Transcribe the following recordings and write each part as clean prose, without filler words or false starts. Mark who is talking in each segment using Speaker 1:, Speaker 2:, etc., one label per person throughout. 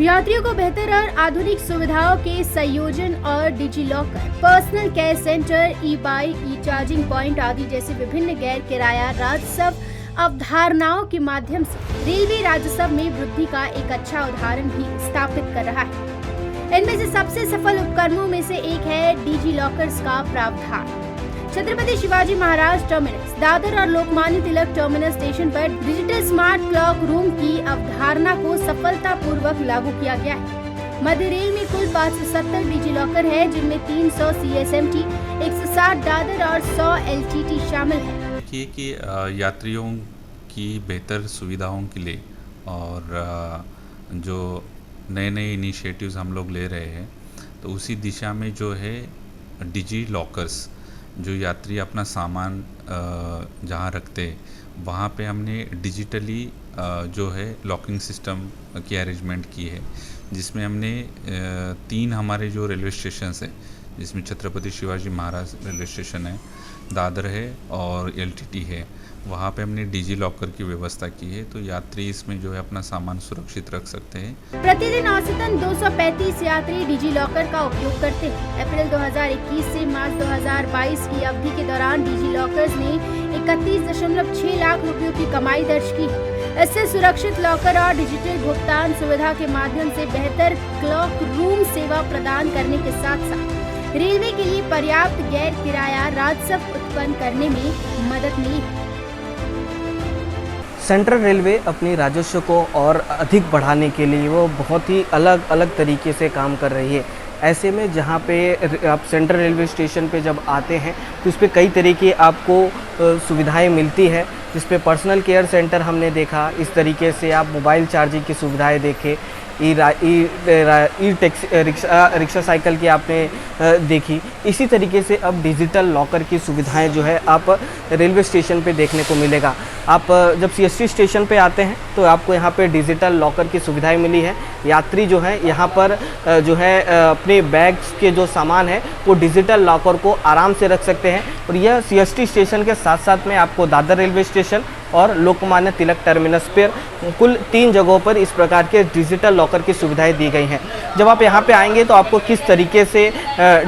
Speaker 1: यात्रियों को बेहतर और आधुनिक सुविधाओं के संयोजन और digi locker, personal care centre, ई बाइक, ई चार्जिंग पॉइंट आदि जैसे विभिन्न गैर किराया राजस्व अवधारणाओं के माध्यम से रेलवे राजस्व में वृद्धि का एक अच्छा उदाहरण भी स्थापित कर रहा है। इनमें से सबसे सफल उपक्रमों में से एक है डिजी लॉकर्स का प्रावधान। छत्रपति शिवाजी महाराज टर्मिनस, दादर और लोकमान्य तिलक टर्मिनस स्टेशन पर डिजिटल स्मार्ट क्लॉक रूम की अवधारणा को सफलतापूर्वक लागू किया गया है। मध्य रेल में कुल 570 डिजी लॉकर है, जिनमें 300 CSMT, 160 दादर और 100 LTT शामिल है।
Speaker 2: कि यात्रियों की बेहतर सुविधाओं के लिए और जो नए नए इनिशिएटिव्स हम लोग ले रहे हैं, तो उसी दिशा में जो है डिजी लॉकर्स, जो यात्री अपना सामान जहाँ रखते वहाँ पे हमने डिजिटली जो है लॉकिंग सिस्टम की अरेंजमेंट की है, जिसमें हमने 3 हमारे जो रेलवे स्टेशंस हैं, जिसमें छत्रपति शिवाजी महाराज रेलवे स्टेशन है, दादर है और LTT है, वहाँ पे हमने डिजी लॉकर की व्यवस्था की है, तो यात्री इसमें जो है अपना सामान सुरक्षित रख सकते हैं।
Speaker 1: प्रतिदिन औसतन 235 यात्री डिजी लॉकर का उपयोग करते हैं। अप्रैल 2021 से मार्च 2022 की अवधि के दौरान डिजी लॉकर्स ने 31.6 लाख रुपयों की कमाई दर्ज की है। इससे सुरक्षित लॉकर और डिजिटल भुगतान सुविधा के माध्यम से बेहतर क्लॉक रूम सेवा प्रदान करने के साथ साथ रेलवे के लिए पर्याप्त गैर किराया राजस्व उत्पन्न करने में मदद मिली है।
Speaker 3: सेंट्रल रेलवे अपनी राजस्व को और अधिक बढ़ाने के लिए वो बहुत ही अलग अलग तरीके से काम कर रही है। ऐसे में जहाँ पे आप सेंट्रल रेलवे स्टेशन पे जब आते हैं तो उस पर कई तरह की आपको सुविधाएं मिलती है, जिस पे पर्सनल केयर सेंटर हमने देखा, इस तरीके से आप मोबाइल चार्जिंग की सुविधाएं देखे, रिक्शा साइकिल की आपने देखी। इसी तरीके से अब डिजिटल लॉकर की सुविधाएं जो है आप रेलवे स्टेशन पे देखने को मिलेगा। आप जब CST स्टेशन पे आते हैं तो आपको यहाँ पे डिजिटल लॉकर की सुविधाएं मिली है। यात्री जो है यहाँ पर जो है अपने बैग्स के जो सामान है वो डिजिटल लॉकर को आराम से रख सकते हैं। और यह CST स्टेशन के साथ साथ में आपको दादर रेलवे स्टेशन और लोकमान्य तिलक टर्मिनस पर कुल 3 जगहों पर इस प्रकार के डिजिटल लॉकर की सुविधाएं दी गई हैं। जब आप यहाँ पे आएंगे तो आपको किस तरीके से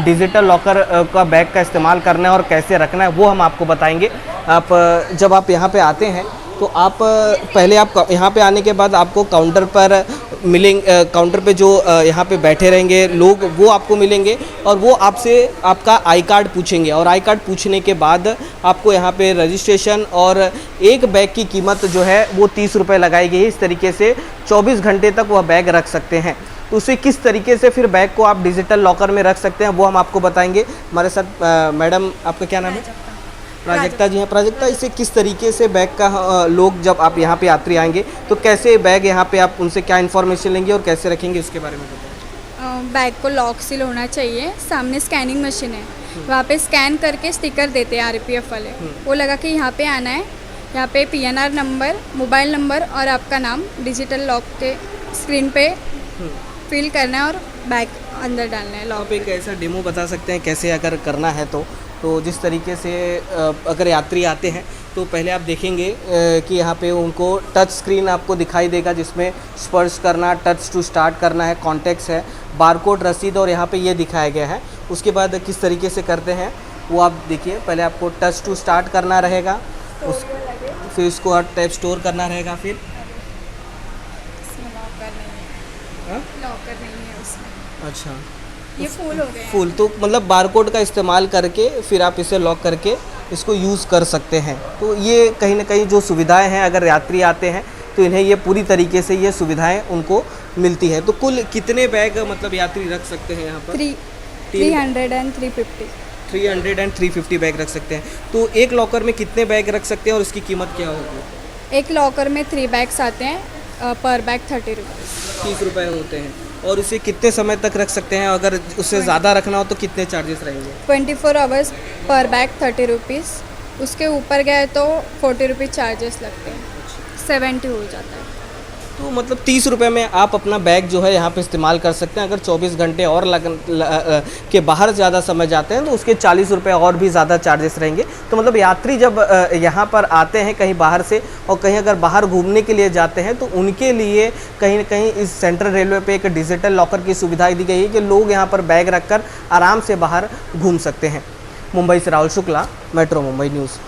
Speaker 3: डिजिटल लॉकर का बैग का इस्तेमाल करना है और कैसे रखना है वो हम आपको बताएंगे। आप जब आप यहाँ पे आते हैं तो आप पहले आप यहाँ पे आने के बाद आपको काउंटर पर काउंटर पे जो यहाँ पे बैठे रहेंगे लोग वो आपको मिलेंगे और वो आपसे आपका आई कार्ड पूछेंगे, और आई कार्ड पूछने के बाद आपको यहाँ पे रजिस्ट्रेशन और एक बैग की कीमत जो है वो 30 रुपये लगाई गई है। इस तरीके से 24 घंटे तक वह बैग रख सकते हैं। तो उसे किस तरीके से फिर बैग को आप डिजिटल लॉकर में रख सकते हैं वो हम आपको बताएंगे। हमारे साथ मैडम, आपका क्या नाम है? प्राजक्ता जी हैं। प्राजक्ता, इसे किस तरीके से बैग का लोग जब आप यहाँ पे यात्री आएंगे तो कैसे बैग यहाँ पे आप उनसे क्या इन्फॉर्मेशन लेंगे और कैसे रखेंगे, उसके बारे में बताएं।
Speaker 4: बैग को लॉक सील होना चाहिए, सामने स्कैनिंग मशीन है, वहाँ पे स्कैन करके स्टिकर देते हैं RPF वाले, वो लगा के यहाँ पे आना है। यहाँ पे PNR नंबर, मोबाइल नंबर और आपका नाम डिजिटल लॉक के स्क्रीन पे फिल करना है और बैग अंदर डालना है।
Speaker 3: आप एक ऐसा डेमो बता सकते हैं कैसे अगर करना है तो जिस तरीके से अगर यात्री आते हैं तो पहले आप देखेंगे कि यहाँ पे उनको टच स्क्रीन आपको दिखाई देगा, जिसमें स्पर्श करना, टच टू स्टार्ट करना है, कॉन्टेक्ट्स है, बारकोड, रसीद और यहाँ पे ये दिखाया गया है। उसके बाद किस तरीके से करते हैं वो आप देखिए। पहले आपको टच टू स्टार्ट करना रहेगा, फिर उसको टैप स्टोर करना रहेगा, फिर
Speaker 4: लॉकर नहीं है उसमें।
Speaker 3: अच्छा,
Speaker 4: ये फुल हो गया है।
Speaker 3: फुल तो मतलब बारकोड का इस्तेमाल करके फिर आप इसे लॉक करके इसको यूज़ कर सकते हैं। तो ये कहीं ना कहीं जो सुविधाएं हैं, अगर यात्री आते हैं तो इन्हें ये पूरी तरीके से ये सुविधाएं उनको मिलती है। तो कुल कितने बैग मतलब यात्री रख सकते हैं यहाँ पर?
Speaker 4: 300 and 350।
Speaker 3: 300 and 350 बैग रख सकते हैं। तो एक लॉकर में कितने बैग रख सकते हैं और उसकी कीमत क्या होगी?
Speaker 4: एक लॉकर में 3 बैग्स आते हैं, पर बैग 30 रुपये।
Speaker 3: 30 रुपये होते हैं। और इसे कितने समय तक रख सकते हैं? अगर उससे ज़्यादा रखना हो तो कितने चार्जेस रहेंगे?
Speaker 4: 24 आवर्स पर बैग 30 रुपीज़, उसके ऊपर गए तो 40 रुपीज़ चार्जेस लगते हैं, 70 हो जाता है।
Speaker 3: तो मतलब 30 रुपये में आप अपना बैग जो है यहाँ पे इस्तेमाल कर सकते हैं। अगर 24 घंटे और के बाहर ज़्यादा समय जाते हैं तो उसके 40 रुपये और भी ज़्यादा चार्जेस रहेंगे। तो मतलब यात्री जब यहाँ पर आते हैं कहीं बाहर से और कहीं अगर बाहर घूमने के लिए जाते हैं तो उनके लिए कहीं न कहीं इस सेंट्रल रेलवे पे एक डिजिटल लॉकर की सुविधा दी गई है कि लोग यहाँ पर बैग रखकर आराम से बाहर घूम सकते हैं। मुंबई से राहुल शुक्ला, मेट्रो मुंबई न्यूज़।